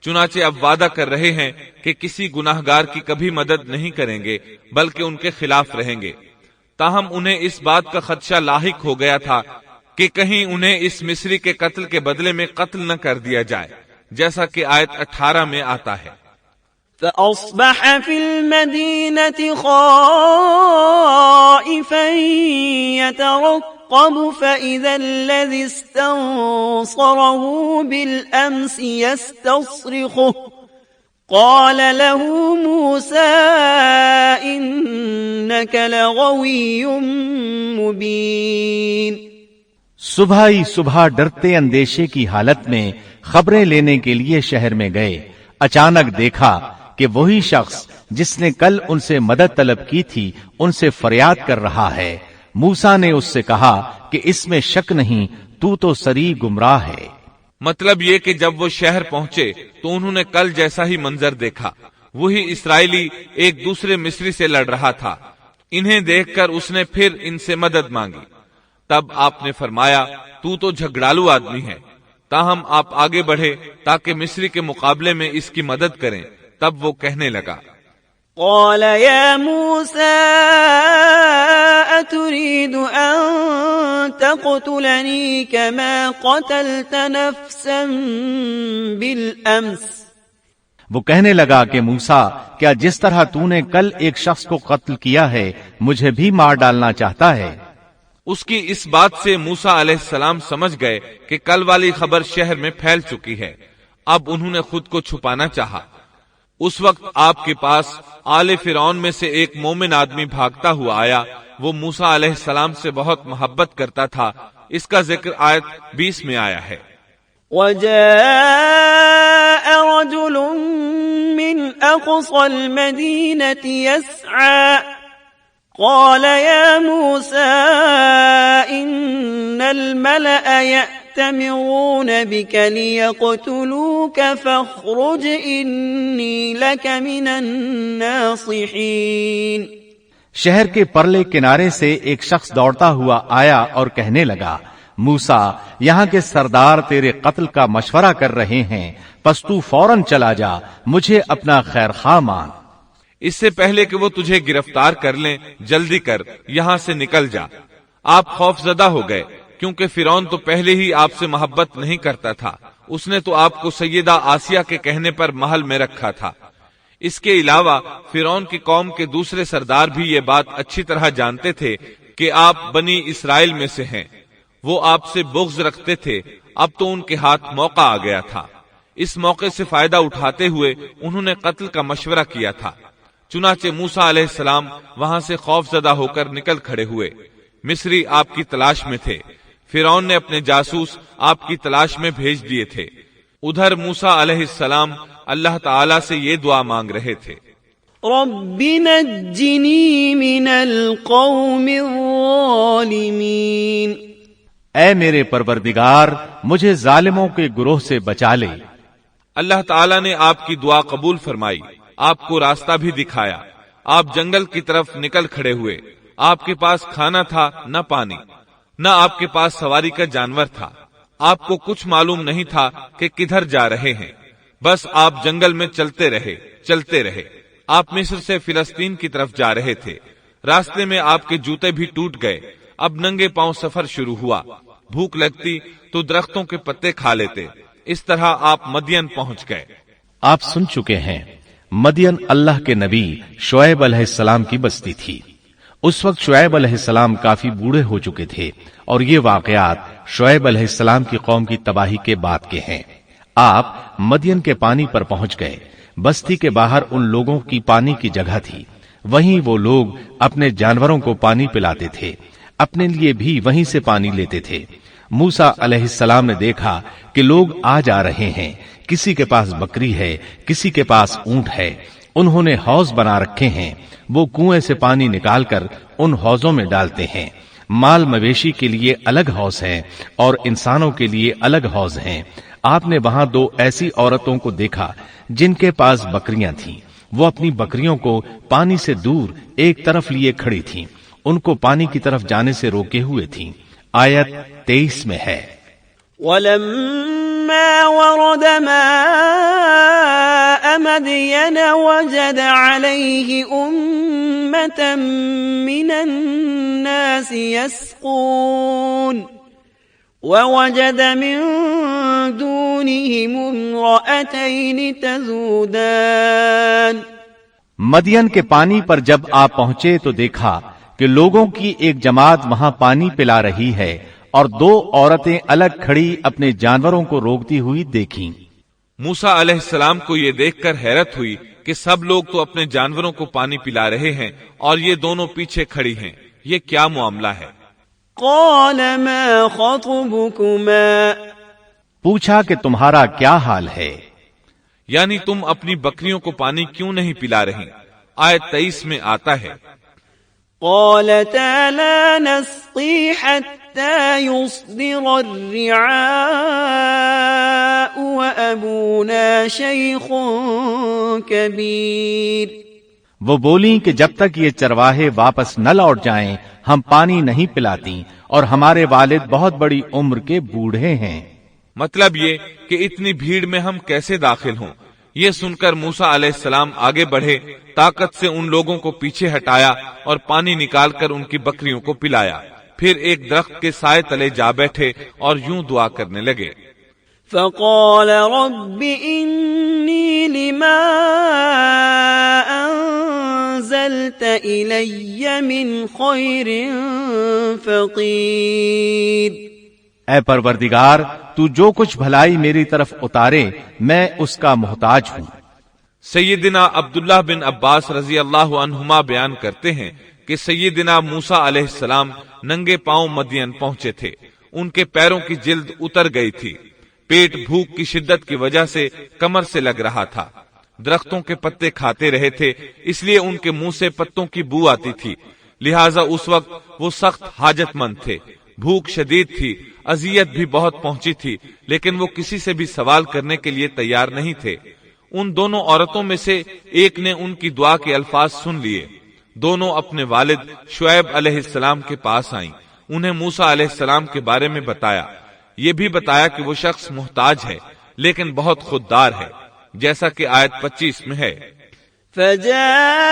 S2: چنانچہ اب وعدہ کر رہے ہیں کہ کسی گناہگار کی کبھی مدد نہیں کریں گے بلکہ ان کے خلاف رہیں گے۔ تاہم انہیں اس بات کا خدشہ لاحق ہو گیا تھا کہ کہیں انہیں اس مصری کے قتل کے بدلے میں قتل نہ کر دیا جائے، جیسا کہ آیت 18 میں آتا ہے۔
S3: فأصبح في المدينة خائفا يترقب فإذا الذي استنصره بالأمس يستصرخه قال له موسى إنك لغوي مبين۔
S1: صبح ہی صبح ڈرتے اندیشے کی حالت میں خبریں لینے کے لیے شہر میں گئے، اچانک دیکھا کہ وہی شخص جس نے کل ان سے مدد طلب کی تھی ان سے فریاد کر رہا ہے۔ موسیٰ نے اس سے کہا کہ اس میں شک نہیں، تو سری گمراہ ہے۔
S2: مطلب یہ کہ جب وہ شہر پہنچے تو انہوں نے کل جیسا ہی منظر دیکھا، وہی اسرائیلی ایک دوسرے مصری سے لڑ رہا تھا۔ انہیں دیکھ کر اس نے پھر ان سے مدد مانگی۔ تب آپ نے فرمایا تو جھگڑالو آدمی ہے، تاہم آپ آگے بڑھے تاکہ مصری کے مقابلے میں اس کی مدد کریں۔ تب وہ کہنے لگا
S3: قال يا موسى أتريد أن تقتلني كما قتلت نفسا بالأمس۔
S1: وہ کہنے لگا کہ موسیٰ، کیا جس طرح تو نے کل ایک شخص کو قتل کیا ہے مجھے بھی مار ڈالنا چاہتا ہے؟
S2: اس کی اس بات سے موسیٰ علیہ السلام سمجھ گئے کہ کل والی خبر شہر میں پھیل چکی ہے۔ اب انہوں نے خود کو چھپانا چاہا۔ اس وقت آپ کے پاس آل فرعون میں سے ایک مومن آدمی بھاگتا ہوا آیا، وہ موسیٰ علیہ السلام سے بہت محبت کرتا تھا۔ اس کا ذکر آیت 20 میں آیا ہے۔
S3: وجاء رجل من أقصى المدينة يسعى قال يا موسى إن الملأ يأتمرون بك ليقتلوك فاخرج إني لك من الناصحين۔
S1: شہر کے پرلے کنارے سے ایک شخص دوڑتا ہوا آیا اور کہنے لگا موسیٰ، یہاں کے سردار تیرے قتل کا مشورہ کر رہے ہیں، پس تو فوراً چلا جا، مجھے اپنا خیر خواہ مان۔
S2: اس سے پہلے کہ وہ تجھے گرفتار کر لیں جلدی کر یہاں سے نکل جا۔ آپ خوف زدہ ہو گئے کیونکہ فرعون تو پہلے ہی آپ سے محبت نہیں کرتا تھا، اس نے تو آپ کو سیدہ آسیہ کے کہنے پر محل میں رکھا تھا۔ اس کے علاوہ فرعون کی قوم کے دوسرے سردار بھی یہ بات اچھی طرح جانتے تھے کہ آپ بنی اسرائیل میں سے ہیں، وہ آپ سے بغض رکھتے تھے۔ اب تو ان کے ہاتھ موقع آ گیا تھا، اس موقع سے فائدہ اٹھاتے ہوئے انہوں نے قتل کا مشورہ کیا تھا۔ چنانچہ موسیٰ علیہ السلام وہاں سے خوف زدہ ہو کر نکل کھڑے ہوئے۔ مصری آپ کی تلاش میں تھے، فرعون نے اپنے جاسوس آپ کی تلاش میں بھیج دیے تھے۔ ادھر موسیٰ علیہ السلام اللہ تعالیٰ سے یہ دعا مانگ رہے تھے،
S3: رب نجنی من القوم الظالمین۔
S1: اے میرے پروردگار، مجھے ظالموں کے گروہ سے بچا لے۔
S2: اللہ تعالیٰ نے آپ کی دعا قبول فرمائی، آپ کو راستہ بھی دکھایا۔ آپ جنگل کی طرف نکل کھڑے ہوئے۔ آپ کے پاس کھانا تھا نہ پانی، نہ آپ کے پاس سواری کا جانور تھا۔ آپ کو کچھ معلوم نہیں تھا کہ کدھر جا رہے ہیں، بس آپ جنگل میں چلتے رہے۔ آپ مصر سے فلسطین کی طرف جا رہے تھے۔ راستے میں آپ کے جوتے بھی ٹوٹ گئے۔ اب ننگے پاؤں سفر شروع ہوا۔ بھوک لگتی تو درختوں کے پتے کھا لیتے۔ اس طرح آپ مدین پہنچ گئے۔
S1: آپ سن چکے ہیں مدین اللہ کے نبی شعیب علیہ السلام کی بستی تھی۔ اس وقت شعیب علیہ السلام کافی بوڑھے ہو چکے تھے، اور یہ واقعات شعیب علیہ السلام کی قوم کی تباہی کے بعد کے ہیں۔ آپ مدین کے پانی پر پہنچ گئے۔ بستی کے باہر ان لوگوں کی پانی کی جگہ تھی، وہیں وہ لوگ اپنے جانوروں کو پانی پلاتے تھے، اپنے لیے بھی وہیں سے پانی لیتے تھے۔ موسیٰ علیہ السلام نے دیکھا کہ لوگ آ جا رہے ہیں، کسی کے پاس بکری ہے، کسی کے پاس اونٹ ہے، انہوں نے حوض بنا رکھے ہیں، وہ کنویں سے پانی نکال کر ان حوضوں میں ڈالتے ہیں، مال مویشی کے لیے الگ حوض ہیں اور انسانوں کے لیے الگ حوض ہیں۔ آپ نے وہاں دو ایسی عورتوں کو دیکھا جن کے پاس بکریاں تھیں، وہ اپنی بکریوں کو پانی سے دور ایک طرف لیے کھڑی تھیں، ان کو پانی کی طرف جانے سے روکے ہوئے تھیں۔ آیت 23 میں ہے،
S3: ولما ورد ماء مدين وجد عليه أمة من الناس يسقون ووجد من دونهم امرأتين تذودان۔
S1: مدین کے پانی پر جب آپ پہنچے تو دیکھا کہ لوگوں کی ایک جماعت وہاں پانی پلا رہی ہے اور دو عورتیں الگ کھڑی اپنے جانوروں کو روکتی ہوئی دیکھیں۔
S2: موسیٰ علیہ السلام کو یہ دیکھ کر حیرت ہوئی کہ سب لوگ تو اپنے جانوروں کو پانی پلا رہے ہیں اور یہ دونوں پیچھے کھڑی ہیں، یہ کیا معاملہ ہے؟
S3: قال ما خطبكما،
S1: پوچھا کہ تمہارا کیا حال ہے؟
S2: یعنی تم اپنی بکریوں کو پانی کیوں نہیں پلا رہی؟ آیت 23 میں آتا ہے،
S3: قالتا لا نسقي حتى يصدر الرعاء وأبونا شيخ كبير۔
S1: وہ بولیں کہ جب تک یہ چرواہے واپس نہ لوٹ جائیں ہم پانی نہیں پلاتی اور ہمارے والد بہت بڑی عمر کے بوڑھے ہیں۔
S2: مطلب یہ کہ اتنی بھیڑ میں ہم کیسے داخل ہوں؟ یہ سن کر موسیٰ علیہ السلام آگے بڑھے، طاقت سے ان لوگوں کو پیچھے ہٹایا اور پانی نکال کر ان کی بکریوں کو پلایا، پھر ایک درخت کے سائے تلے جا بیٹھے اور یوں دعا کرنے لگے،
S3: فقال رب إني لما أنزلت إلي من خير فقير۔
S1: اے پروردگار، تو جو کچھ بھلائی میری طرف اتارے میں اس کا محتاج ہوں۔
S2: سیدنا عبداللہ بن عباس رضی اللہ عنہما بیان کرتے ہیں کہ سیدنا موسیٰ علیہ السلام ننگے پاؤں مدین پہنچے تھے، ان کے پیروں کی جلد اتر گئی تھی، پیٹ بھوک کی شدت کی وجہ سے کمر سے لگ رہا تھا، درختوں کے پتے کھاتے رہے تھے اس لیے ان کے منہ سے پتوں کی بو آتی تھی، لہٰذا اس وقت وہ سخت حاجت مند تھے، بھوک شدید تھی، اذیت بھی بہت پہنچی تھی، لیکن وہ کسی سے بھی سوال کرنے کے لیے تیار نہیں تھے۔ ان دونوں عورتوں میں سے ایک نے ان کی دعا کے الفاظ سن لیے، دونوں اپنے والد شعیب علیہ السلام کے پاس آئیں، انہیں موسیٰ علیہ السلام کے بارے میں بتایا، یہ بھی بتایا کہ وہ شخص محتاج ہے لیکن بہت خوددار ہے، جیسا کہ آیت 25 میں ہے،
S3: فجاءته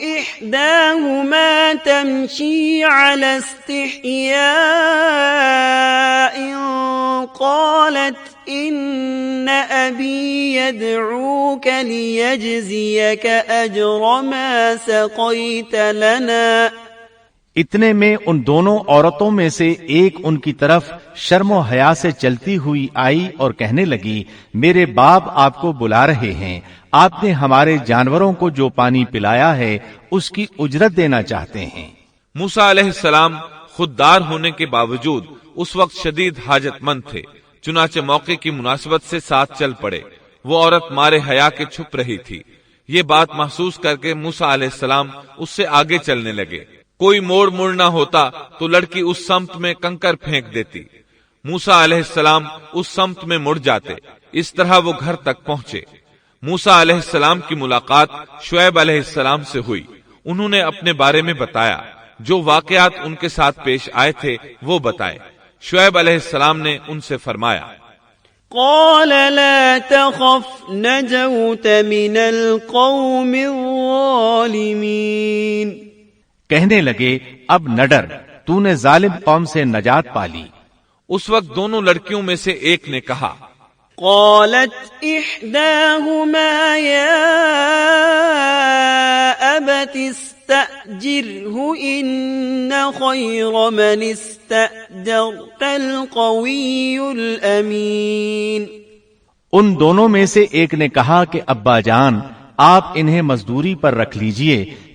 S3: إحداهما تمشي على استحياء قالت إن أبي يدعوك ليجزيك أجر ما سقيت لنا۔
S1: اتنے میں ان دونوں عورتوں میں سے ایک ان کی طرف شرم و حیا سے چلتی ہوئی آئی اور کہنے لگی، میرے باپ آپ کو بلا رہے ہیں، آپ نے ہمارے جانوروں کو جو پانی پلایا ہے اس کی اجرت دینا چاہتے ہیں۔
S2: موسیٰ علیہ السلام خوددار ہونے کے باوجود اس وقت شدید حاجت مند تھے، چنانچہ موقع کی مناسبت سے ساتھ چل پڑے۔ وہ عورت مارے حیا کے چھپ رہی تھی، یہ بات محسوس کر کے موسیٰ علیہ السلام اس سے آگے چلنے لگے، کوئی موڑ نہ ہوتا تو لڑکی اس سمت میں کنکر پھینک دیتی، موسیٰ علیہ السلام اس سمت میں مڑ جاتے، اس طرح وہ گھر تک پہنچے۔ موسیٰ علیہ السلام کی ملاقات شعیب علیہ السلام سے ہوئی، انہوں نے اپنے بارے میں بتایا، جو واقعات ان کے ساتھ پیش آئے تھے وہ بتائے۔ شعیب علیہ السلام نے ان سے فرمایا،
S3: قال لا تخف نجوت من القوم الظالمین۔
S1: کہنے لگے اب نہ ڈر، تو نے ظالم قوم سے نجات پالی۔
S2: اس وقت دونوں لڑکیوں میں سے ایک نے کہا،
S3: قالت احداهما يا ابت استأجره ان خير من استأجرت القوي الامین۔
S1: ان دونوں میں سے ایک نے کہا کہ ابا جان آپ انہیں مزدوری پر رکھ لیجئے،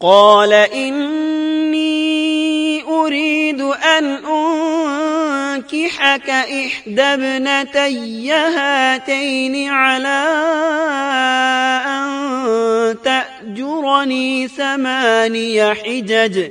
S3: قال إني أريد أن أنكحك إحدى ابنتي هاتين على أن تأجرني 8 حجج۔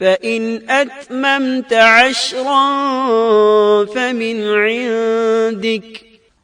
S3: فإن أتممت 10 فمن عندك۔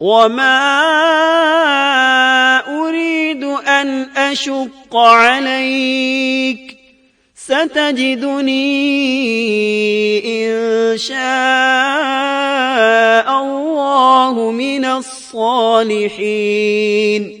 S3: وما أريد أن أشق عليك ستجدني إن شاء الله من الصالحين۔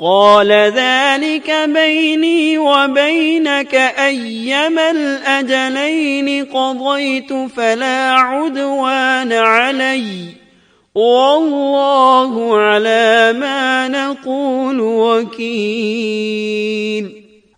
S3: قال ذلك بيني وبينك أيما الأجلين قضيت فلا عدوان علي والله على ما نقول وكيل۔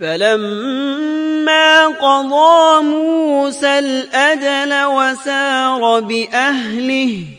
S3: فلما قضى موسى الأجل وسار بأهله،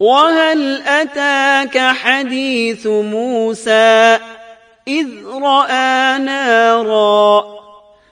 S3: وَهَلْ أَتَاكَ حَدِيثُ مُوسَى إِذْ رَأَى نَارًا۔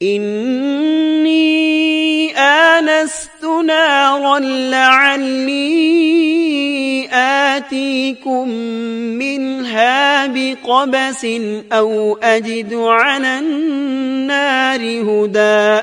S3: إني آنست نارا لعلي آتيكم منها بقبس أو أجد على النار هدى۔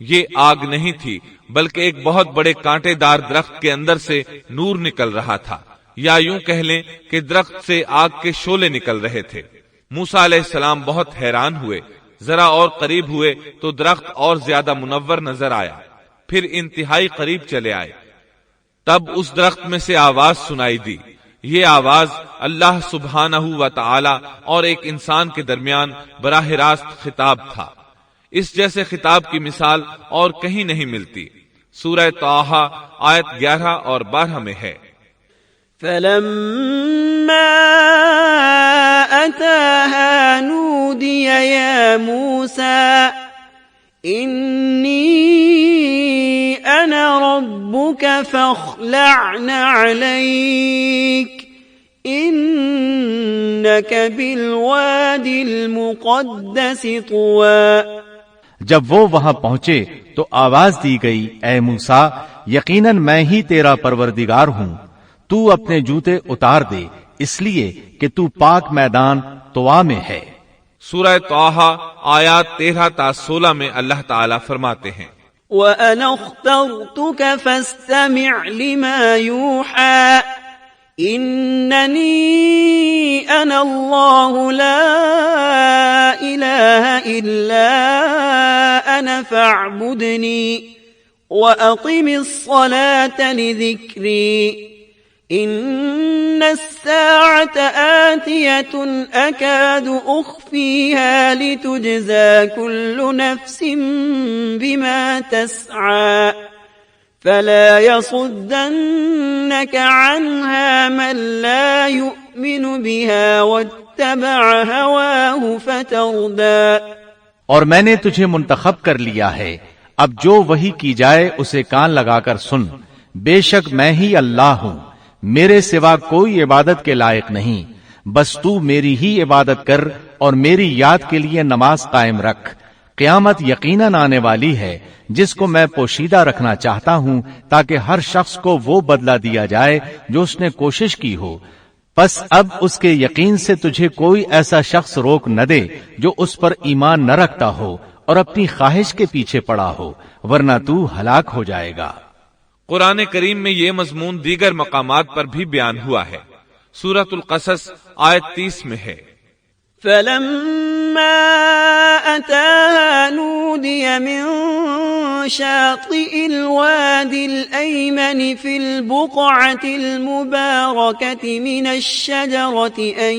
S2: یہ آگ نہیں تھی بلکہ ایک بہت بڑے کانٹے دار درخت کے اندر سے نور نکل رہا تھا، یا یوں کہہ لیں کہ درخت سے آگ کے شعلے نکل رہے تھے۔ موسیٰ علیہ السلام بہت حیران ہوئے، ذرا اور قریب ہوئے تو درخت اور زیادہ منور نظر آیا، پھر انتہائی قریب چلے آئے، تب اس درخت میں سے آواز سنائی دی۔ یہ آواز اللہ سبحانہ و تعالی اور ایک انسان کے درمیان براہ راست خطاب تھا۔ اس جیسے خطاب کی مثال اور کہیں نہیں ملتی۔ سورہ طٰہٰ آیت 11 اور 12 میں ہے۔
S3: فلما أتاها نودي يا موسى إني أنا ربك فاخلع عليك إنك بالواد المقدس طوى۔
S1: جب وہ وہاں پہنچے تو آواز دی گئی، اے موسیٰ، یقیناً میں ہی تیرا پروردگار ہوں، تو اپنے جوتے اتار دے، اس لیے کہ تو پاک میدان طوا میں ہے۔
S2: سورہ طٰہٰ آیات 13 تا 16 میں اللہ تعالیٰ فرماتے ہیں،
S3: وَأَنَا اخْتَرْتُكَ فَاسْتَمِعْ لِمَا يُوحَىٰ إِنَّنِي أَنَا اللَّهُ لَا إِلَٰهَ إِلَّا أَنَا فَاعْبُدْنِي وَأَقِمِ الصَّلَاةَ لِذِكْرِي إِنَّ السَّاعَةَ آتِيَةٌ أَكَادُ أُخْفِيهَا لِتُجْزَىٰ كُلُّ نَفْسٍ بِمَا تَسْعَىٰ فَلَا يَصُدَّنَّكَ عَنْهَا مَن لَّا يُؤْمِنُ بِهَا وَاتَّبَعَ هَوَاهُ فَتَرْدَىٰ۔
S1: اور میں نے تجھے منتخب کر لیا ہے، اب جو وحی کی جائے اسے کان لگا کر سن، بے شک میں ہی اللہ ہوں، میرے سوا کوئی عبادت کے لائق نہیں، بس تو میری ہی عبادت کر اور میری یاد کے لیے نماز قائم رکھ۔ قیامت یقیناً آنے والی ہے جس کو میں پوشیدہ رکھنا چاہتا ہوں تاکہ ہر شخص کو وہ بدلہ دیا جائے جو اس نے کوشش کی ہو، پس اب اس کے یقین سے تجھے کوئی ایسا شخص روک نہ دے جو اس پر ایمان نہ رکھتا ہو اور اپنی خواہش کے پیچھے پڑا ہو، ورنہ تو ہلاک ہو جائے گا۔
S2: قرآن کریم میں یہ مضمون دیگر مقامات پر بھی بیان ہوا ہے۔ سورۃ القصص آیت 30 میں ہے،
S3: فَلَمَّا أَتَاهَا نُودِيَ مِن شَاطِئِ الْوَادِ الْأَيْمَنِ فِي الْبُقْعَةِ الْمُبَارَكَةِ مِنَ الشَّجَرَةِ أَن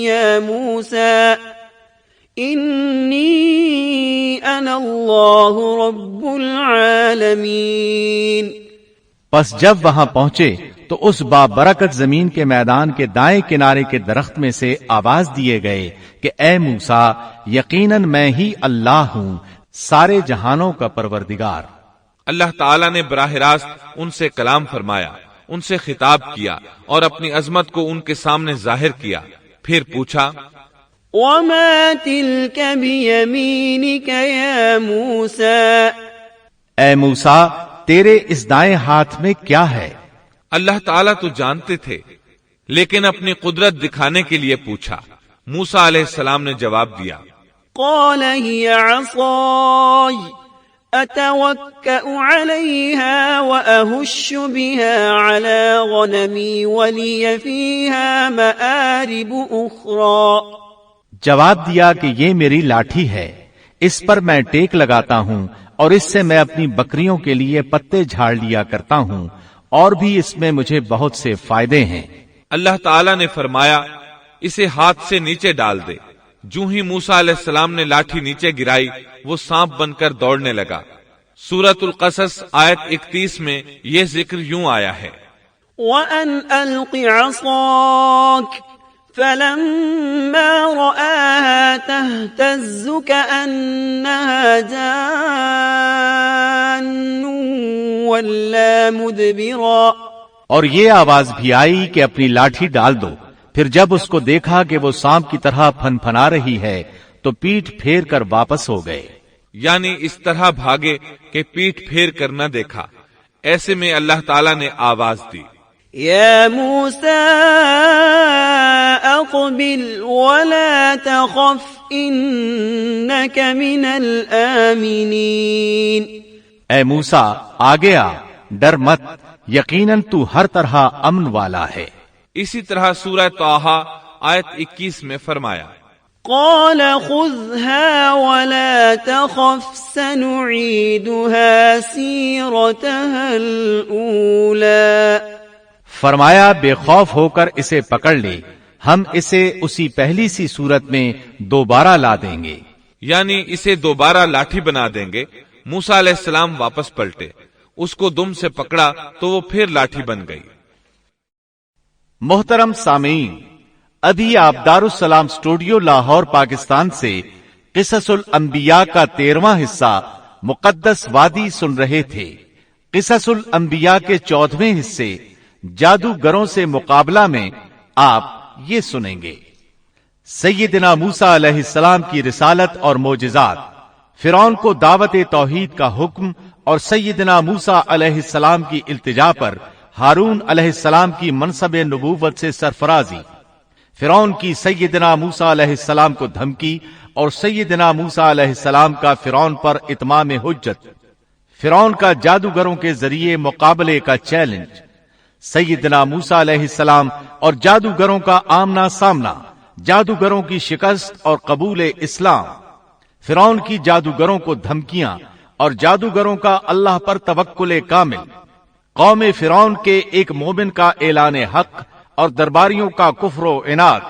S3: يَا مُوسَىٰ إِنِّي أَنَا اللَّهُ رَبُّ الْعَالَمِينَ۔
S1: پس جب وہاں پہنچے تو اس بابرکت زمین کے میدان کے دائیں کنارے کے درخت میں سے آواز دیے گئے کہ اے موسیٰ، یقیناً میں ہی اللہ ہوں، سارے جہانوں کا پروردگار۔
S2: اللہ تعالیٰ نے براہ راست ان سے کلام فرمایا، ان سے خطاب کیا اور اپنی عظمت کو ان کے سامنے ظاہر کیا، پھر پوچھا،
S3: وَمَا تِلْكَ بِيَمِينِكَ يَا مُوسَىٰ،
S1: اے موسیٰ، تیرے اس دائیں ہاتھ میں کیا ہے؟
S2: اللہ تعالیٰ تو جانتے تھے، لیکن اپنی قدرت دکھانے کے لیے پوچھا۔ موسیٰ علیہ السلام نے جواب دیا،
S3: قال هي عصاي أتوكأ عليها وأهش بها على غنمي ولي فيها مآرب أخرى۔
S1: جواب دیا کہ یہ میری لاٹھی ہے، اس پر میں ٹیک لگاتا ہوں اور اس سے میں اپنی بکریوں کے لیے پتے جھاڑ لیا کرتا ہوں، اور بھی اس میں مجھے بہت سے فائدے ہیں۔
S2: اللہ تعالیٰ نے فرمایا، اسے ہاتھ سے نیچے ڈال دے۔ جو ہی موسیٰ علیہ السلام نے لاٹھی نیچے گرائی، وہ سانپ بن کر دوڑنے لگا۔ سورۃ القصص آیت 31 میں یہ ذکر یوں آیا ہے،
S3: وَأَنْ أَلْقِ عَصَاكَ فَلَمَّا رَآهَا تَهْتَزُّ كَأَنَّهَا جَانٌّ وَلَّا مُدْبِرًا۔
S1: اور یہ آواز بھی آئی کہ اپنی لاٹھی ڈال دو، پھر جب اس کو دیکھا کہ وہ سانپ کی طرح پھن پھنا رہی ہے تو پیٹھ پھیر کر واپس ہو گئے۔
S2: یعنی اس طرح بھاگے کہ پیٹھ پھیر کر نہ دیکھا۔ ایسے میں اللہ تعالیٰ نے آواز دی،
S3: یا موسیٰ اقبل ولا تخف انک من الآمنین۔
S1: اے موسا آگے آ، ڈر مت، یقیناً تو ہر طرح امن والا ہے۔
S2: اسی طرح سورہ طٰہٰ آیت 21 میں فرمایا،
S3: قال خذها ولا تخف سنعيدها سيرتها الأولى،
S1: فرمایا بے خوف ہو کر اسے پکڑ لے، ہم اسے اسی پہلی سی صورت میں دوبارہ لا دیں گے۔
S2: یعنی اسے دوبارہ لاٹھی بنا دیں گے۔ موسیٰ علیہ السلام واپس پلٹے، اس کو دم سے پکڑا تو وہ پھر لاٹھی بن گئی۔
S1: محترم سامعین، ابھی آپ دارالسلام اسٹوڈیو لاہور پاکستان سے قصص الانبیاء کا 13واں حصہ مقدس وادی سن رہے تھے۔ قصص الانبیاء کے 14ویں حصے جادوگروں سے مقابلہ میں آپ یہ سنیں گے: سیدنا موسیٰ علیہ السلام کی رسالت اور معجزات، فرعون کو دعوت توحید کا حکم اور سیدنا موسیٰ علیہ السلام کی التجا پر ہارون علیہ السلام کی منصب نبوت سے سرفرازی، فرعون کی سیدنا موسیٰ علیہ السلام کو دھمکی اور سیدنا موسیٰ علیہ السلام کا فرعون پر اتمام حجت، فرعون کا جادوگروں کے ذریعے مقابلے کا چیلنج، سیدنا موسیٰ علیہ السلام اور جادوگروں کا آمنا سامنا، جادوگروں کی شکست اور قبول اسلام، فرعون کی جادوگروں کو دھمکیاں اور جادوگروں کا اللہ پر توکل کامل، قوم فرعون کے ایک مومن کا اعلان حق اور درباریوں کا کفر و عناد،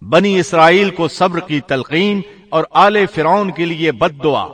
S1: بنی اسرائیل کو صبر کی تلقین اور آل فرعون کے لیے بد دعا۔